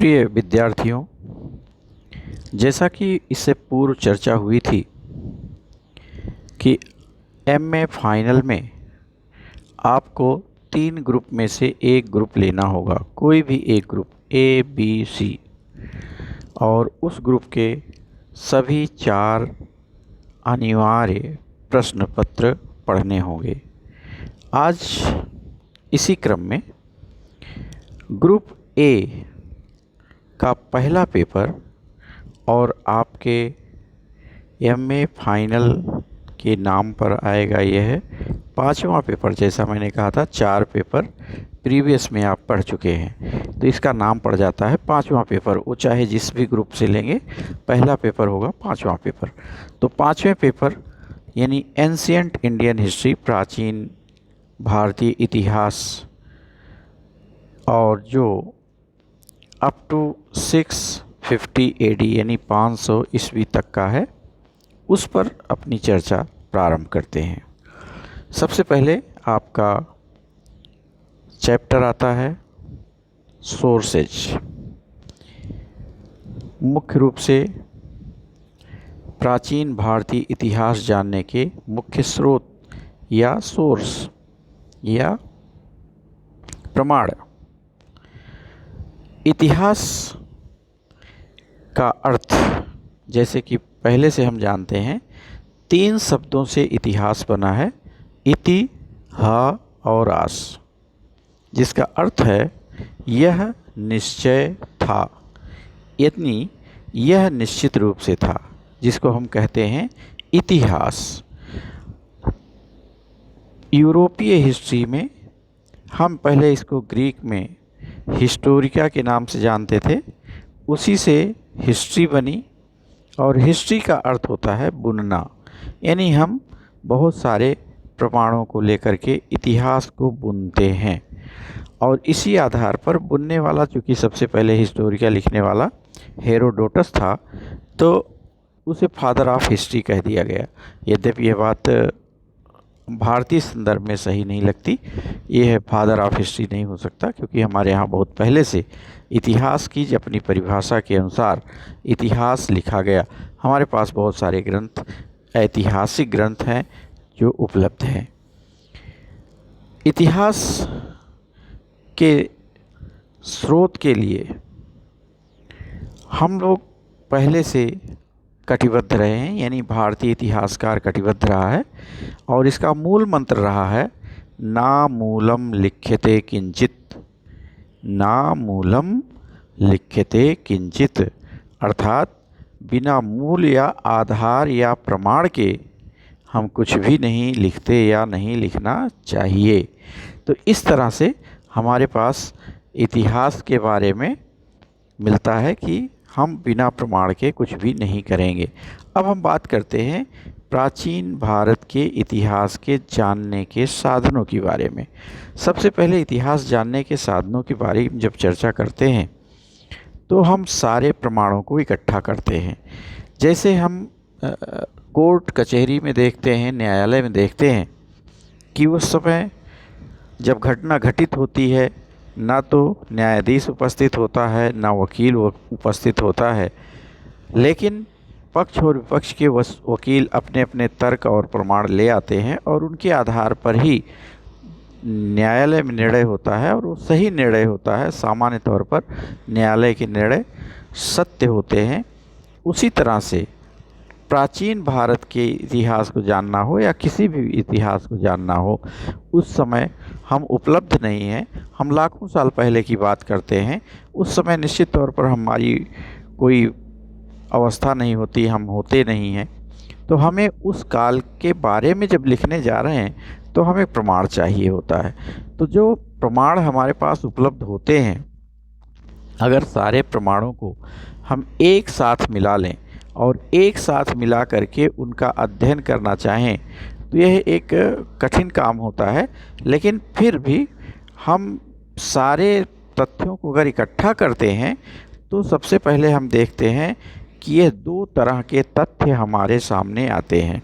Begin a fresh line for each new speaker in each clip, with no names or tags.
प्रिय विद्यार्थियों, जैसा कि इससे पूर्व चर्चा हुई थी कि एमए फाइनल में आपको 3 ग्रुप में से एक ग्रुप लेना होगा, कोई भी एक ग्रुप ए, बी, सी, और उस ग्रुप के सभी 4 अनिवार्य प्रश्न पत्र पढ़ने होंगे। आज इसी क्रम में ग्रुप ए का पहला पेपर और आपके एमए फाइनल के नाम पर आएगा यह 5वां पेपर। जैसा मैंने कहा था 4 पेपर प्रीवियस में आप पढ़ चुके हैं, तो इसका नाम पड़ जाता है 5वां पेपर। वो चाहे जिस भी ग्रुप से लेंगे, पहला पेपर होगा 5वां पेपर। तो 5वें पेपर यानी एंशिएंट इंडियन हिस्ट्री, प्राचीन भारतीय इतिहास, और जो अप टू 650 AD यानी 500 ईस्वी तक का है, उस पर अपनी चर्चा प्रारंभ करते हैं। सबसे पहले आपका चैप्टर आता है सोर्सेज। मुख्य रूप से प्राचीन भारतीय इतिहास जानने के मुख्य स्रोत या सोर्स या प्रमाण। इतिहास का अर्थ, जैसे कि पहले से हम जानते हैं, 3 शब्दों से इतिहास बना है, इति, हा और आस, जिसका अर्थ है यह निश्चय था, यानी यह निश्चित रूप से था, जिसको हम कहते हैं इतिहास। यूरोपीय हिस्ट्री में हम पहले इसको ग्रीक में हिस्टोरिका के नाम से जानते थे, उसी से हिस्ट्री बनी, और हिस्ट्री का अर्थ होता है बुनना, यानी हम बहुत सारे प्रमाणों को लेकर के इतिहास को बुनते हैं। और इसी आधार पर बुनने वाला, चूँकि सबसे पहले हिस्टोरिका लिखने वाला हेरोडोटस था, तो उसे फादर ऑफ हिस्ट्री कह दिया गया। यद्यपि यह बात भारतीय संदर्भ में सही नहीं लगती, ये है फादर ऑफ हिस्ट्री नहीं हो सकता, क्योंकि हमारे यहाँ बहुत पहले से इतिहास की अपनी परिभाषा के अनुसार इतिहास लिखा गया। हमारे पास बहुत सारे ग्रंथ, ऐतिहासिक ग्रंथ हैं जो उपलब्ध हैं। इतिहास के स्रोत के लिए हम लोग पहले से कटिबद्ध रहे हैं, यानी भारतीय इतिहासकार कटिबद्ध रहा है, और इसका मूल मंत्र रहा है ना मूलम लिख्यते किंचित, ना मूलम लिख्यते किंचित, अर्थात बिना मूल या आधार या प्रमाण के हम कुछ भी नहीं लिखते या नहीं लिखना चाहिए। तो इस तरह से हमारे पास इतिहास के बारे में मिलता है कि हम बिना प्रमाण के कुछ भी नहीं करेंगे। अब हम बात करते हैं प्राचीन भारत के इतिहास के जानने के साधनों के बारे में। सबसे पहले इतिहास जानने के साधनों के बारे में जब चर्चा करते हैं, तो हम सारे प्रमाणों को इकट्ठा करते हैं। जैसे हम कोर्ट कचहरी में देखते हैं, न्यायालय में देखते हैं कि उस समय जब घटना घटित होती है, ना तो न्यायाधीश उपस्थित होता है, ना वकील उपस्थित होता है, लेकिन पक्ष और विपक्ष के वकील अपने अपने तर्क और प्रमाण ले आते हैं, और उनके आधार पर ही न्यायालय में निर्णय होता है, और वो सही निर्णय होता है। सामान्य तौर पर न्यायालय के निर्णय सत्य होते हैं। उसी तरह से प्राचीन भारत के इतिहास को जानना हो या किसी भी इतिहास को जानना हो, उस समय हम उपलब्ध नहीं हैं, हम लाखों साल पहले की बात करते हैं। उस समय निश्चित तौर पर हमारी कोई अवस्था नहीं होती, हम होते नहीं हैं, तो हमें उस काल के बारे में जब लिखने जा रहे हैं तो हमें प्रमाण चाहिए होता है। तो जो प्रमाण हमारे पास उपलब्ध होते हैं, अगर सारे प्रमाणों को हम एक साथ मिला लें और एक साथ मिला करके उनका अध्ययन करना चाहें, तो यह एक कठिन काम होता है। लेकिन फिर भी हम सारे तथ्यों को अगर इकट्ठा करते हैं, तो सबसे पहले हम देखते हैं कि यह 2 तरह के तथ्य हमारे सामने आते हैं।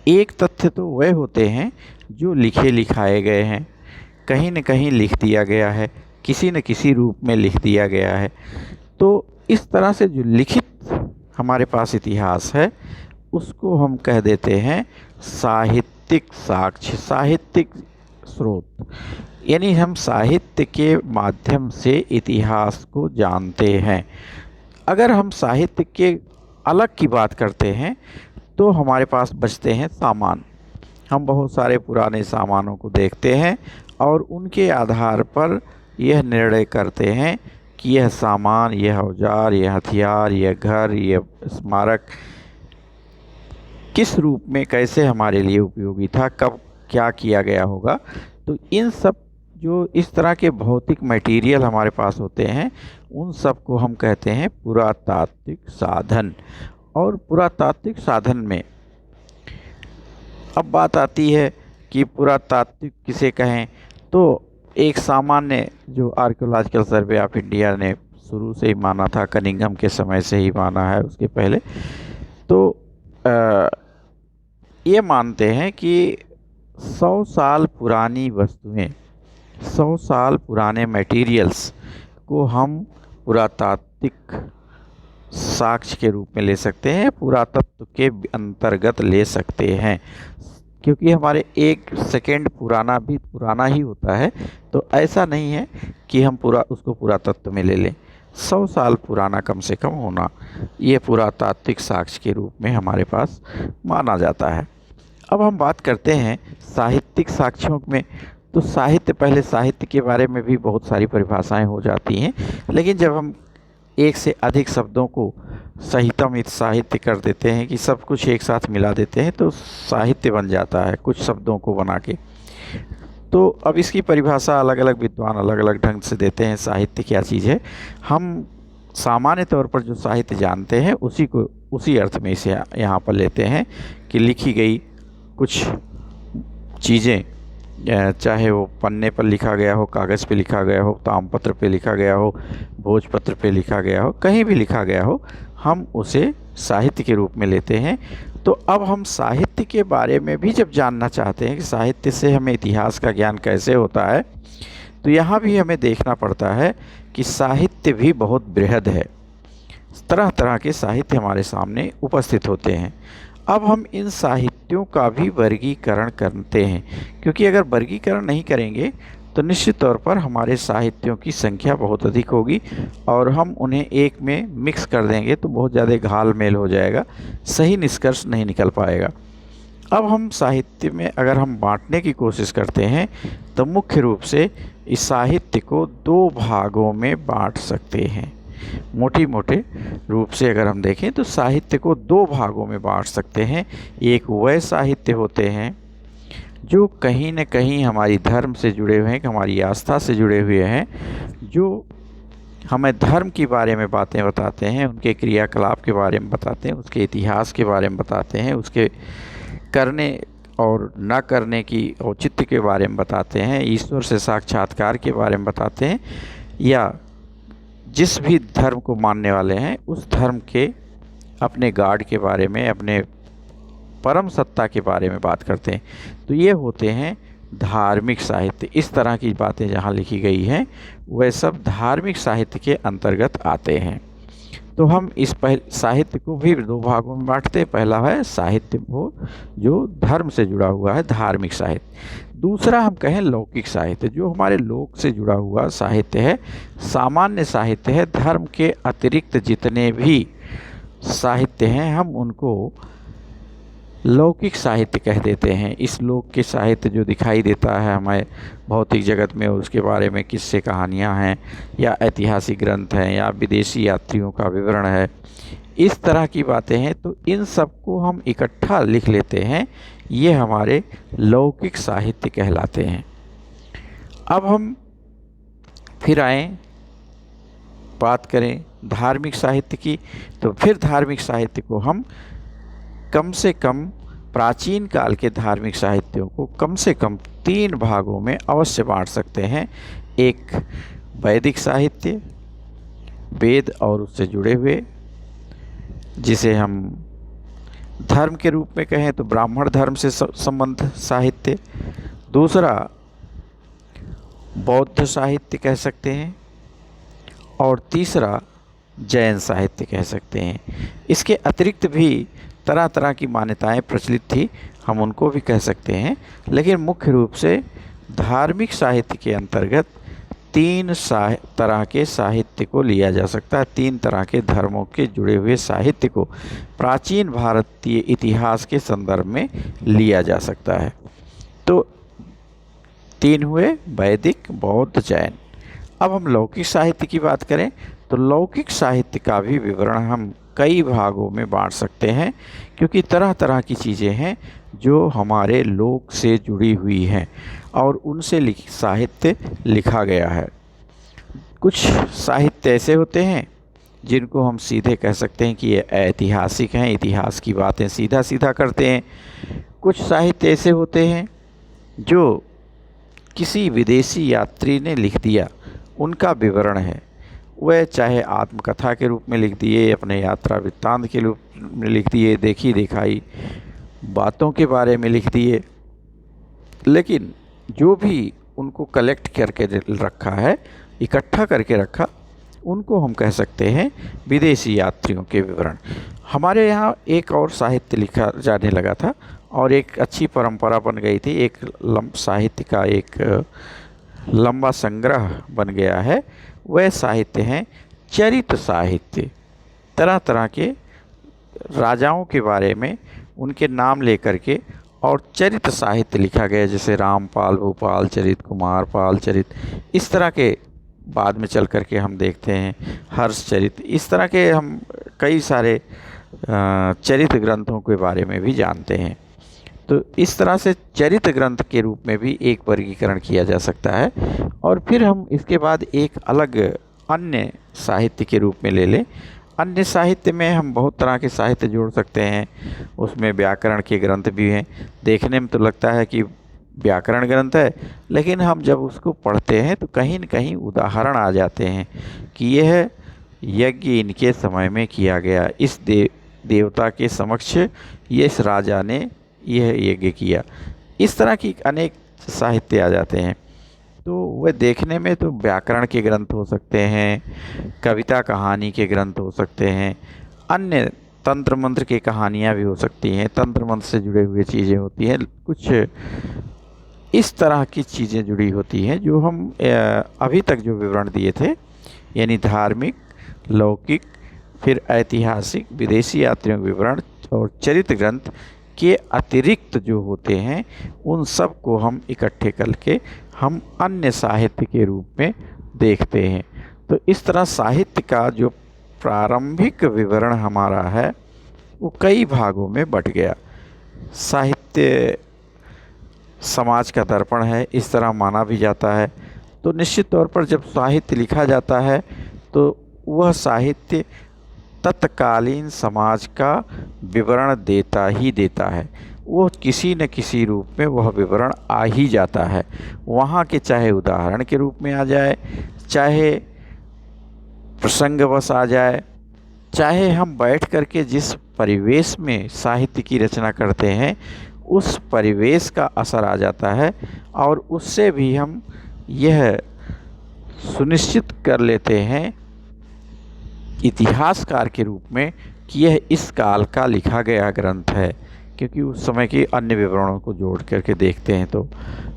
एक तथ्य तो वह होते हैं जो लिखे लिखाए गए हैं, कहीं न कहीं लिख दिया गया है, किसी न किसी रूप में लिख दिया गया है। तो इस तरह से जो लिखित हमारे पास इतिहास है उसको हम कह देते हैं साहित्यिक साक्ष्य, साहित्यिक स्रोत। यानी हम साहित्य के माध्यम से इतिहास को जानते हैं। अगर हम साहित्य के अलग की बात करते हैं तो हमारे पास बचते हैं सामान। हम बहुत सारे पुराने सामानों को देखते हैं और उनके आधार पर यह निर्णय करते हैं कि यह सामान, यह औजार, यह हथियार, यह घर, यह स्मारक किस रूप में कैसे हमारे लिए उपयोगी था, कब क्या किया गया होगा। तो इन सब जो इस तरह के भौतिक मटेरियल हमारे पास होते हैं उन सब को हम कहते हैं पुरातात्विक साधन। और पुरातात्विक साधन में अब बात आती है कि पुरातात्विक किसे कहें। तो एक सामान्य जो आर्कियोलॉजिकल सर्वे ऑफ इंडिया ने शुरू से ही माना था, कनिंघम के समय से ही माना है, उसके पहले तो ये मानते हैं कि 100 साल पुरानी वस्तुएं, 100 साल पुराने मटेरियल्स को हम पुरातात्विक साक्ष्य के रूप में ले सकते हैं, पुरातत्व के अंतर्गत ले सकते हैं। क्योंकि हमारे 1 सेकेंड पुराना भी पुराना ही होता है, तो ऐसा नहीं है कि हम उसको पुरातत्व में ले लें। 100 साल पुराना कम से कम होना, ये पुरातात्विक साक्ष्य के रूप में हमारे पास माना जाता है। अब हम बात करते हैं साहित्यिक साक्ष्यों में। तो साहित्य, पहले साहित्य के बारे में भी बहुत सारी परिभाषाएं हो जाती हैं, लेकिन जब हम एक से अधिक शब्दों को सहितमित साहित्य कर देते हैं कि सब कुछ एक साथ मिला देते हैं तो साहित्य बन जाता है कुछ शब्दों को बना के। तो अब इसकी परिभाषा अलग अलग विद्वान अलग अलग ढंग से देते हैं साहित्य क्या चीज़ है। हम सामान्य तौर पर जो साहित्य जानते हैं उसी अर्थ में इसे यहाँ पर लेते हैं कि लिखी गई कुछ चीज़ें, चाहे वो पन्ने पर लिखा गया हो, कागज़ पे लिखा गया हो, तामपत्र पे लिखा गया हो, भोजपत्र पे लिखा गया हो, कहीं भी लिखा गया हो, हम उसे साहित्य के रूप में लेते हैं। तो अब हम साहित्य के बारे में भी जब जानना चाहते हैं कि साहित्य से हमें इतिहास का ज्ञान कैसे होता है, तो यहाँ भी हमें देखना पड़ता है कि साहित्य भी बहुत बृहद है। तरह तरह के साहित्य हमारे सामने उपस्थित होते हैं। अब हम इन साहित्यों का भी वर्गीकरण करते हैं, क्योंकि अगर वर्गीकरण नहीं करेंगे तो निश्चित तौर पर हमारे साहित्यों की संख्या बहुत अधिक होगी और हम उन्हें एक में मिक्स कर देंगे तो बहुत ज़्यादा घाल मेल हो जाएगा, सही निष्कर्ष नहीं निकल पाएगा। अब हम साहित्य में अगर हम बांटने की कोशिश करते हैं तो मुख्य रूप से इस साहित्य को 2 भागों में बांट सकते हैं। मोटे रूप से अगर हम देखें तो साहित्य को 2 भागों में बांट सकते हैं। एक वह साहित्य होते हैं जो कहीं न कहीं हमारी धर्म से जुड़े हुए हैं, हमारी आस्था से जुड़े हुए हैं, जो हमें धर्म के बारे में बातें बताते हैं, उनके क्रियाकलाप के बारे में बताते हैं, उसके इतिहास के बारे में बताते हैं, उसके करने और न करने की औचित्य के बारे में बताते हैं, ईश्वर से साक्षात्कार के बारे में बताते हैं, या जिस भी धर्म को मानने वाले हैं उस धर्म के अपने गॉड के बारे में, अपने परम सत्ता के बारे में बात करते हैं। तो ये होते हैं धार्मिक साहित्य। इस तरह की बातें जहाँ लिखी गई हैं वह सब धार्मिक साहित्य के अंतर्गत आते हैं। तो हम इस साहित्य को भी 2 भागों में बांटते हैं। पहला है साहित्य वो जो धर्म से जुड़ा हुआ है, धार्मिक साहित्य। दूसरा हम कहें लौकिक साहित्य, जो हमारे लोक से जुड़ा हुआ साहित्य है, सामान्य साहित्य है। धर्म के अतिरिक्त जितने भी साहित्य हैं हम उनको लौकिक साहित्य कह देते हैं। इस लोक के साहित्य जो दिखाई देता है हमें भौतिक जगत में, उसके बारे में किस्से कहानियाँ हैं या ऐतिहासिक ग्रंथ हैं या विदेशी यात्रियों का विवरण है, इस तरह की बातें हैं, तो इन सब को हम इकट्ठा लिख लेते हैं। ये हमारे लौकिक साहित्य कहलाते हैं। अब हम फिर आएँ बात करें धार्मिक साहित्य की, तो फिर धार्मिक साहित्य को हम कम से कम प्राचीन काल के धार्मिक साहित्यों को कम से कम 3 भागों में अवश्य बांट सकते हैं। एक वैदिक साहित्य, वेद और उससे जुड़े हुए, जिसे हम धर्म के रूप में कहें तो ब्राह्मण धर्म से संबंध साहित्य। दूसरा बौद्ध साहित्य कह सकते हैं, और तीसरा जैन साहित्य कह सकते हैं। इसके अतिरिक्त भी तरह तरह की मान्यताएं प्रचलित थी, हम उनको भी कह सकते हैं, लेकिन मुख्य रूप से धार्मिक साहित्य के अंतर्गत तीन तरह के साहित्य को लिया जा सकता है। तीन तरह के धर्मों के जुड़े हुए साहित्य को प्राचीन भारतीय इतिहास के संदर्भ में लिया जा सकता है। तो तीन हुए, वैदिक, बौद्ध, जैन। अब हम लौकिक साहित्य की बात करें तो लौकिक साहित्य का भी विवरण हम कई भागों में बांट सकते हैं, क्योंकि तरह तरह की चीज़ें हैं जो हमारे लोक से जुड़ी हुई हैं और उनसे साहित्य लिखा गया है। कुछ साहित्य ऐसे होते हैं जिनको हम सीधे कह सकते हैं कि ये ऐतिहासिक हैं, इतिहास की बातें सीधा सीधा करते हैं। कुछ साहित्य ऐसे होते हैं जो किसी विदेशी यात्री ने लिख दिया, उनका विवरण है, वह चाहे आत्मकथा के रूप में लिख दिए, अपने यात्रा वृत्तांत के रूप में लिख दिए, देखी दिखाई बातों के बारे में लिख दिए, लेकिन जो भी उनको कलेक्ट करके रखा है, इकट्ठा करके रखा, उनको हम कह सकते हैं विदेशी यात्रियों के विवरण। हमारे यहाँ एक और साहित्य लिखा जाने लगा था और एक अच्छी परंपरा बन गई थी, एक साहित्य का एक लंबा संग्रह बन गया है। वह साहित्य हैं चरित्र साहित्य। तरह तरह के राजाओं के बारे में उनके नाम लेकर के और चरित्र साहित्य लिखा गया, जैसे रामपाल भूपाल चरित, कुमार पाल चरित, इस तरह के बाद में चल कर के हम देखते हैं हर्ष चरित। इस तरह के हम कई सारे चरित्र ग्रंथों के बारे में भी जानते हैं। तो इस तरह से चरित्र ग्रंथ के रूप में भी एक वर्गीकरण किया जा सकता है। और फिर हम इसके बाद एक अलग अन्य साहित्य के रूप में ले लें। अन्य साहित्य में हम बहुत तरह के साहित्य जोड़ सकते हैं। उसमें व्याकरण के ग्रंथ भी हैं। देखने में तो लगता है कि व्याकरण ग्रंथ है, लेकिन हम जब उसको पढ़ते हैं तो कहीं न कहीं उदाहरण आ जाते हैं कि यह यज्ञ इनके समय में किया गया, इस देवता के समक्ष इस राजा ने यह यज्ञ किया। इस तरह की अनेक साहित्य आ जाते हैं। तो वह देखने में तो व्याकरण के ग्रंथ हो सकते हैं, कविता कहानी के ग्रंथ हो सकते हैं, अन्य तंत्र मंत्र की कहानियाँ भी हो सकती हैं, तंत्र मंत्र से जुड़े हुए चीज़ें होती हैं, कुछ इस तरह की चीज़ें जुड़ी होती हैं जो हम अभी तक जो विवरण दिए थे, यानी धार्मिक, लौकिक, फिर ऐतिहासिक, विदेशी यात्रियों के विवरण और चरित्र ग्रंथ के अतिरिक्त जो होते हैं, उन सब को हम इकट्ठे करके हम अन्य साहित्य के रूप में देखते हैं। तो इस तरह साहित्य का जो प्रारंभिक विवरण हमारा है वो कई भागों में बट गया। साहित्य समाज का दर्पण है, इस तरह माना भी जाता है। तो निश्चित तौर पर जब साहित्य लिखा जाता है तो वह साहित्य तत्कालीन समाज का विवरण देता ही देता है। वो किसी न किसी रूप में वह विवरण आ ही जाता है वहाँ के, चाहे उदाहरण के रूप में आ जाए, चाहे प्रसंगवश आ जाए, चाहे हम बैठ करके जिस परिवेश में साहित्य की रचना करते हैं उस परिवेश का असर आ जाता है, और उससे भी हम यह सुनिश्चित कर लेते हैं इतिहासकार के रूप में कि यह इस काल का लिखा गया ग्रंथ है, क्योंकि उस समय के अन्य विवरणों को जोड़ करके देखते हैं तो,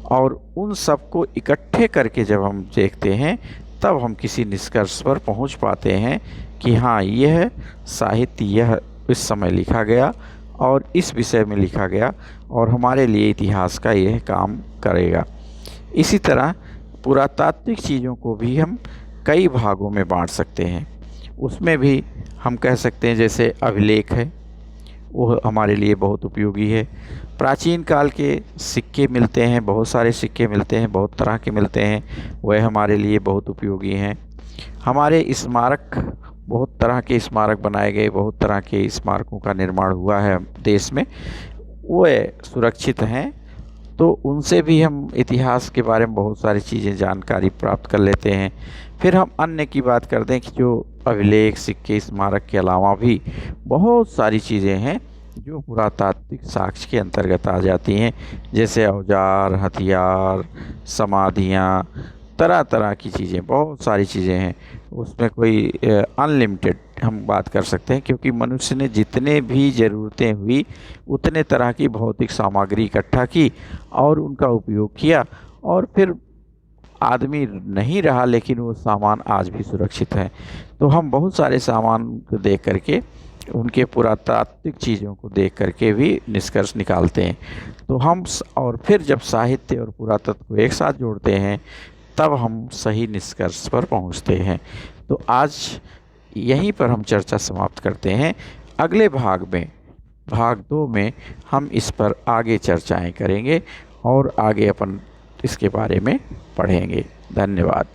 और उन सब को इकट्ठे करके जब हम देखते हैं तब हम किसी निष्कर्ष पर पहुंच पाते हैं कि हाँ, यह साहित्य यह इस समय लिखा गया और इस विषय में लिखा गया और हमारे लिए इतिहास का यह काम करेगा। इसी तरह पुरातात्विक चीज़ों को भी हम कई भागों में बांट सकते हैं। उसमें भी हम कह सकते हैं जैसे अभिलेख है, वो हमारे लिए बहुत उपयोगी है। प्राचीन काल के सिक्के मिलते हैं, बहुत सारे सिक्के मिलते हैं, बहुत तरह के मिलते हैं, वह हमारे लिए बहुत उपयोगी हैं। हमारे स्मारक, बहुत तरह के स्मारक बनाए गए, बहुत तरह के स्मारकों का निर्माण हुआ है देश में, वह सुरक्षित हैं। तो उनसे भी हम इतिहास के बारे में बहुत सारी चीज़ें, जानकारी प्राप्त कर लेते हैं। फिर हम अन्य की बात करते हैं कि जो अभिलेख, सिक्के, स्मारक के अलावा भी बहुत सारी चीज़ें हैं जो पुरातात्विक साक्ष्य के अंतर्गत आ जाती हैं, जैसे औजार, हथियार, समाधियाँ, तरह तरह की चीज़ें, बहुत सारी चीज़ें हैं, उसमें कोई अनलिमिटेड हम बात कर सकते हैं, क्योंकि मनुष्य ने जितने भी ज़रूरतें हुई उतने तरह की भौतिक सामग्री इकट्ठा की और उनका उपयोग किया, और फिर आदमी नहीं रहा, लेकिन वो सामान आज भी सुरक्षित है। तो हम बहुत सारे सामान को देख करके, उनके पुरातात्विक चीज़ों को देख करके भी निष्कर्ष निकालते हैं। तो और फिर जब साहित्य और पुरातत्व को एक साथ जोड़ते हैं, तब हम सही निष्कर्ष पर पहुंचते हैं। तो आज यहीं पर हम चर्चा समाप्त करते हैं। अगले भाग में, भाग 2 में, हम इस पर आगे चर्चाएं करेंगे और आगे अपन इसके बारे में पढ़ेंगे। धन्यवाद।